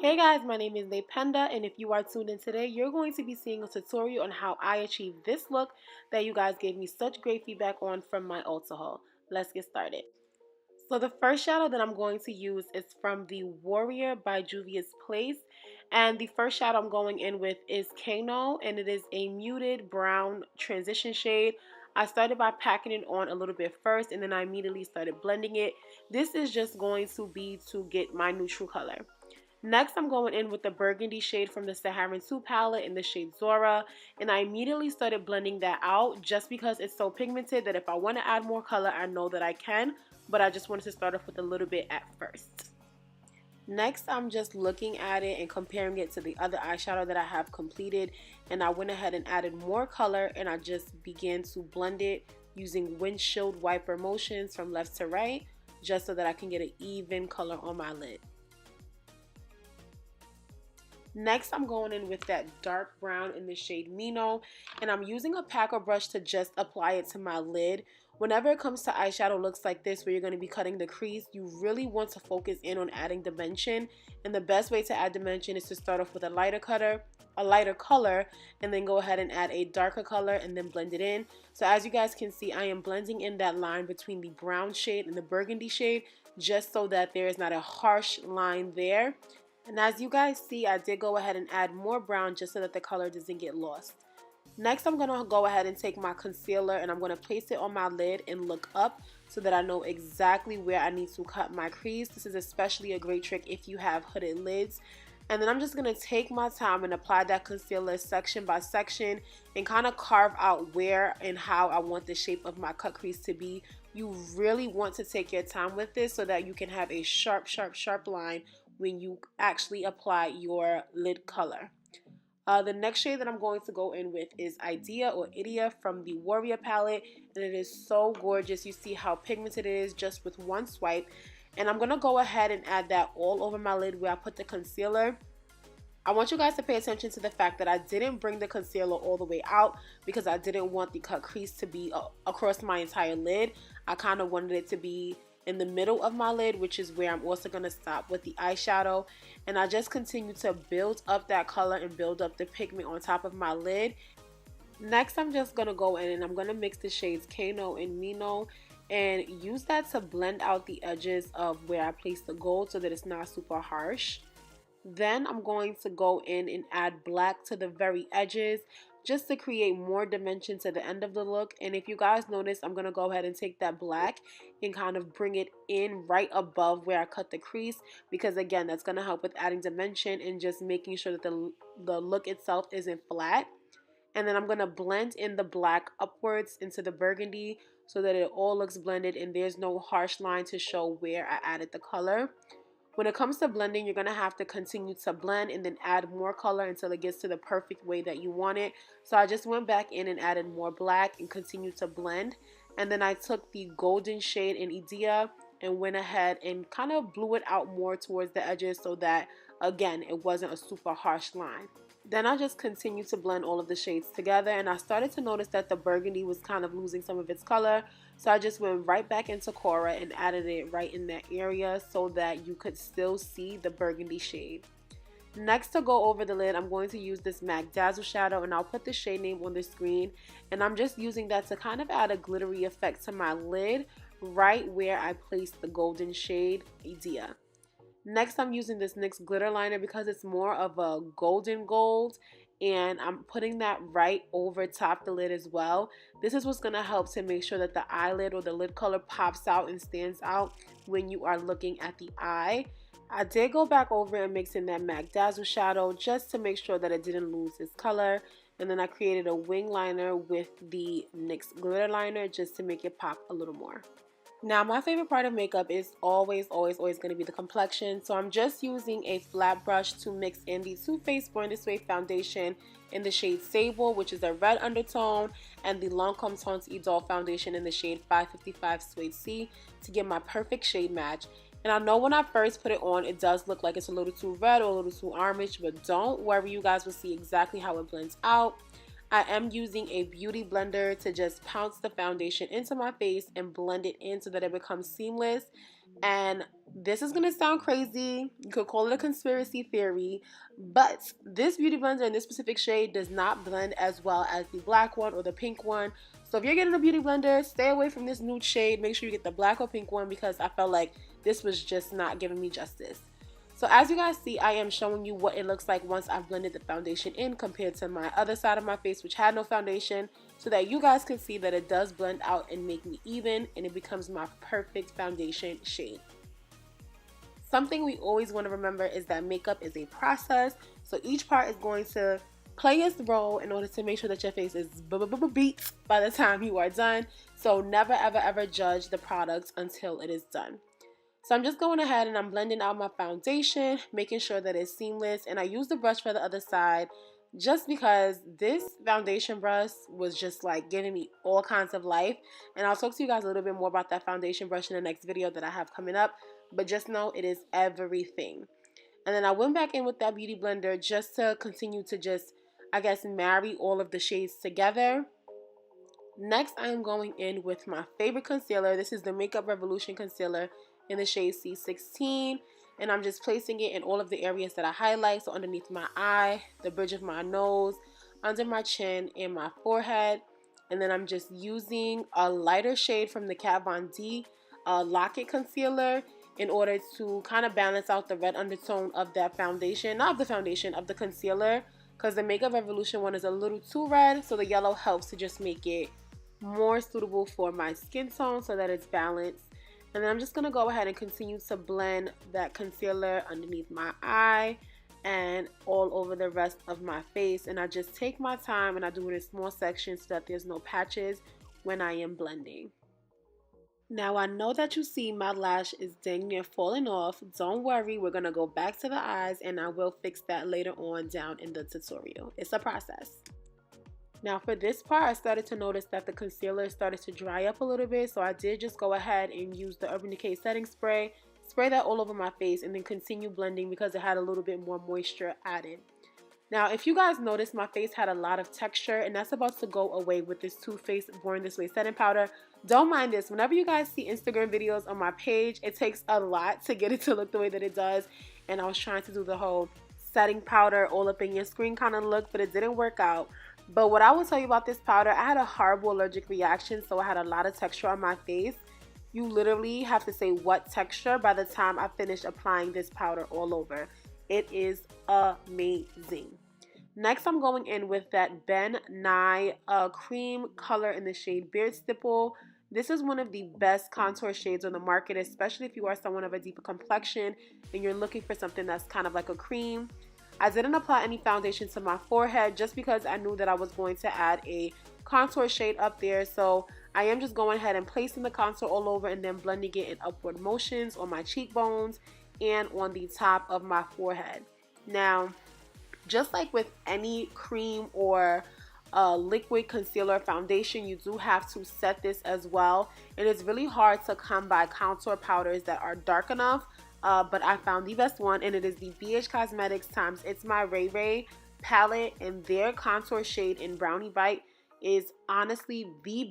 Hey guys, my name is Ndeye Peinda, and if you are tuned in today, you're going to be seeing a tutorial on how I achieved this look that you guys gave me such great feedback on from my Ulta haul. Let's get started. So the first shadow that I'm going to use is from the Warrior by Juvias Place, and the first shadow I'm going in with is Kano, and it is a muted brown transition shade. I started by packing it on a little bit first, and then I immediately started blending it. This is just going to be to get my neutral color. Next, I'm going in with the burgundy shade from the Saharan 2 palette in the shade Zora, and I immediately started blending that out just because it's so pigmented that if I want to add more color, I know that I can, but I just wanted to start off with a little bit at first. Next, I'm just looking at it and comparing it to the other eyeshadow that I have completed, and I went ahead and added more color, and I just began to blend it using windshield wiper motions from left to right, just so that I can get an even color on my lid. Next, I'm going in with that dark brown in the shade Mino, and I'm using a packer brush to just apply it to my lid. Whenever it comes to eyeshadow looks like this where you're going to be cutting the crease, you really want to focus in on adding dimension, and the best way to add dimension is to start off with a lighter color, and then go ahead and add a darker color and then blend it in. So as you guys can see, I am blending in that line between the brown shade and the burgundy shade just so that there is not a harsh line there. And as you guys see, I did go ahead and add more brown just so that the color doesn't get lost. Next, I'm going to go ahead and take my concealer and I'm going to place it on my lid and look up so that I know exactly where I need to cut my crease. This is especially a great trick if you have hooded lids. And then I'm just going to take my time and apply that concealer section by section and kind of carve out where and how I want the shape of my cut crease to be. You really want to take your time with this so that you can have a sharp line when you actually apply your lid color. The next shade that I'm going to go in with is Idia or Idia from the Warrior palette, and it is so gorgeous. You see how pigmented it is just with one swipe, and I'm going to go ahead and add that all over my lid where I put the concealer. I want you guys to pay attention to the fact that I didn't bring the concealer all the way out because I didn't want the cut crease to be across my entire lid. I kind of wanted it to be in the middle of my lid, which is where I'm also going to stop with the eyeshadow. And I just continue to build up that color and build up the pigment on top of my lid. Next, I'm just going to go in and I'm going to mix the shades Kano and Mino and use that to blend out the edges of where I place the gold so that it's not super harsh. Then I'm going to go in and add black to the very edges just to create more dimension to the end of the look. And if you guys notice, I'm going to go ahead and take that black and kind of bring it in right above where I cut the crease, because again, that's going to help with adding dimension and just making sure that the look itself isn't flat. And then I'm going to blend in the black upwards into the burgundy so that it all looks blended and there's no harsh line to show where I added the color. When it comes to blending, you're going to have to continue to blend and then add more color until it gets to the perfect way that you want it. So I just went back in and added more black and continued to blend. And then I took the golden shade in Idia and went ahead and kind of blew it out more towards the edges so that, again, it wasn't a super harsh line. Then I just continued to blend all of the shades together, and I started to notice that the burgundy was kind of losing some of its color. So I just went right back into Kohra and added it right in that area so that you could still see the burgundy shade. Next, to go over the lid, I'm going to use this MAC Dazzle shadow, and I'll put the shade name on the screen. And I'm just using that to kind of add a glittery effect to my lid right where I placed the golden shade Idia. Next, I'm using this NYX glitter liner because it's more of a golden gold, and I'm putting that right over top the lid as well. This is what's going to help to make sure that the eyelid or the lid color pops out and stands out when you are looking at the eye. I did go back over and mix in that MAC Dazzle shadow just to make sure that it didn't lose its color. And then I created a wing liner with the NYX glitter liner just to make it pop a little more. Now, my favorite part of makeup is always going to be the complexion. So I'm just using a flat brush to mix in the Too Faced Born This Way foundation in the shade Sable, which is a red undertone, and the Lancome Teint Idole foundation in the shade 555 Suede C to get my perfect shade match. And I know when I first put it on, it does look like it's a little too red or a little too orange, but don't worry, you guys will see exactly how it blends out. I am using a beauty blender to just pounce the foundation into my face and blend it in so that it becomes seamless. And this is gonna sound crazy. You could call it a conspiracy theory, but this beauty blender in this specific shade does not blend as well as the black one or the pink one. So if you're getting a beauty blender, stay away from this nude shade. Make sure you get the black or pink one because I felt like this was just not giving me justice. So as you guys see, I am showing you what it looks like once I've blended the foundation in compared to my other side of my face, which had no foundation, so that you guys can see that it does blend out and make me even, and it becomes my perfect foundation shade. Something we always want to remember is that makeup is a process, so each part is going to play its role in order to make sure that your face is beat by the time you are done. So never ever ever judge the product until it is done. So I'm just going ahead and I'm blending out my foundation, making sure that it's seamless, and I use the brush for the other side just because this foundation brush was just like giving me all kinds of life. And I'll talk to you guys a little bit more about that foundation brush in the next video that I have coming up, but just know it is everything. And then I went back in with that beauty blender just to continue to just, I guess, marry all of the shades together. Next, I am going in with my favorite concealer. This is the Makeup Revolution concealer in the shade C16, and I'm just placing it in all of the areas that I highlight. So underneath my eye, the bridge of my nose, under my chin, and my forehead. And then I'm just using a lighter shade from the Katvond Lock concealer in order to kind of balance out the red undertone of that foundation, not of the foundation, of the concealer, because the Makeup Revolution one is a little too red, so the yellow helps to just make it more suitable for my skin tone so that it's balanced. And then I'm just going to go ahead and continue to blend that concealer underneath my eye and all over the rest of my face. And I just take my time and I do it in small sections so that there's no patches when I am blending. Now I know that you see my lash is dang near falling off. Don't worry, we're going to go back to the eyes and I will fix that later on down in the tutorial. It's a process. Now for this part, I started to notice that the concealer started to dry up a little bit, so I did just go ahead and use the Urban Decay setting spray, spray that all over my face, and then continue blending because it had a little bit more moisture added. Now if you guys notice, my face had a lot of texture, and that's about to go away with this Too Faced Born This Way setting powder. Don't mind this. Whenever you guys see Instagram videos on my page, it takes a lot to get it to look the way that it does, and I was trying to do the whole setting powder all up in your screen kind of look, but it didn't work out. But what I will tell you about this powder, I had a horrible allergic reaction, so I had a lot of texture on my face. You literally have to say what texture by the time I finished applying this powder all over. It is amazing. Next, I'm going in with that Bennye cream color in the shade Beard Stipple. This is one of the best contour shades on the market, especially if you are someone of a deeper complexion and you're looking for something that's kind of like a cream. I didn't apply any foundation to my forehead just because I knew that I was going to add a contour shade up there. So I am just going ahead and placing the contour all over and then blending it in upward motions on my cheekbones and on the top of my forehead. Now, just like with any cream or liquid concealer foundation, you do have to set this as well. It is really hard to come by contour powders that are dark enough. But I found the best one, and it is the BH Cosmetics times X Raye Raye Palette, and their contour shade in Brownie Bite is honestly the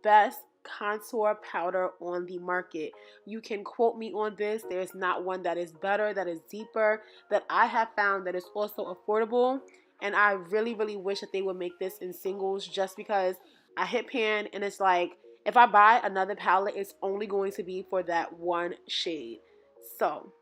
best contour powder on the market. You can quote me on this. There's not one that is better, that is deeper, that I have found that is also affordable, and I really wish that they would make this in singles just because I hit pan and it's like, if I buy another palette, it's only going to be for that one shade. So,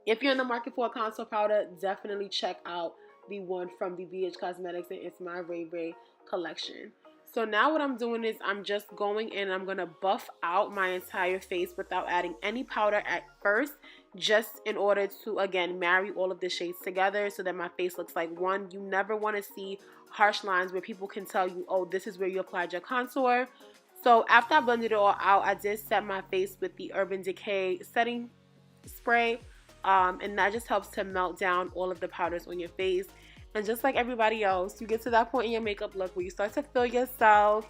if you're in the market for a contour powder, definitely check out the one from the BH Cosmetics and It's My Raye Raye collection. So now what I'm doing is I'm just going in and I'm going to buff out my entire face without adding any powder at first, just in order to, again, marry all of the shades together so that my face looks like one. You never want to see harsh lines where people can tell you, oh, this is where you applied your contour. So after I blended it all out, I did set my face with the Urban Decay setting spray, and that just helps to melt down all of the powders on your face. And just like everybody else, you get to that point in your makeup look where you start to feel yourself,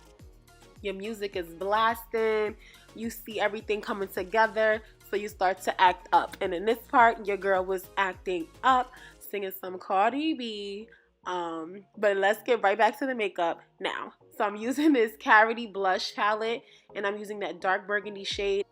your music is blasting, you see everything coming together, so you start to act up. And in this part, your girl was acting up, singing some Cardi B But let's get right back to the makeup now. So I'm using this Carity blush palette, and I'm using that dark burgundy shade.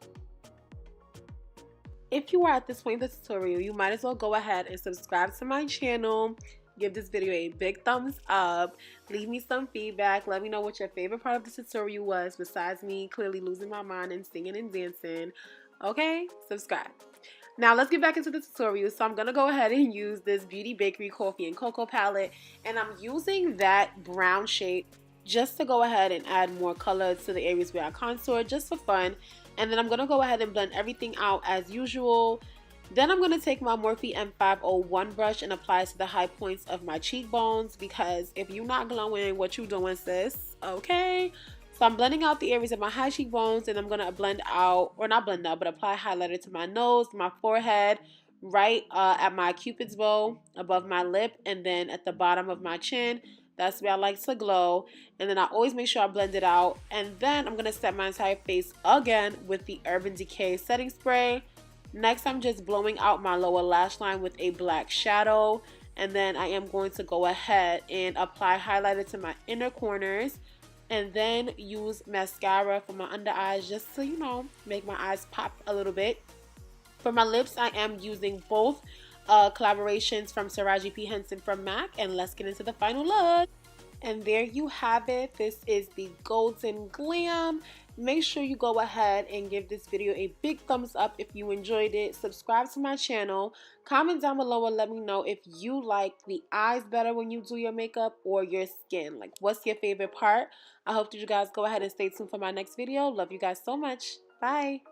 If you are at this point in the tutorial, you might as well go ahead and subscribe to my channel. Give this video a big thumbs up. Leave me some feedback. Let me know what your favorite part of the tutorial was besides me clearly losing my mind and singing and dancing. Okay? Subscribe. Now let's get back into the tutorial. So I'm going to go ahead and use this Beauty Bakerie Coffee and Cocoa palette. And I'm using that brown shade just to go ahead and add more color to the areas where I contour, just for fun. And then I'm going to go ahead and blend everything out as usual. Then I'm going to take my Morphe M501 brush and apply it to the high points of my cheekbones, because if you're not glowing, what you doing, sis? Okay? So I'm blending out the areas of my high cheekbones, and I'm going to blend out, or not blend out, but apply highlighter to my nose, my forehead, right at my cupid's bow, above my lip, and then at the bottom of my chin. That's where I like to glow. And then I always make sure I blend it out. And then I'm going to set my entire face again with the Urban Decay setting spray. Next, I'm just blowing out my lower lash line with a black shadow. And then I am going to go ahead and apply highlighter to my inner corners. And then use mascara for my under eyes, just to, you know, make my eyes pop a little bit. For my lips, I am using both collaborations from Taraji P. Henson from MAC, and let's get into the final look. And there you have it. This is the Golden Glam. Make sure you go ahead and give this video a big thumbs up if you enjoyed it. Subscribe to my channel. Comment down below and let me know if you like the eyes better when you do your makeup, or your skin. Like, what's your favorite part? I hope that you guys go ahead and stay tuned for my next video. Love you guys so much. Bye.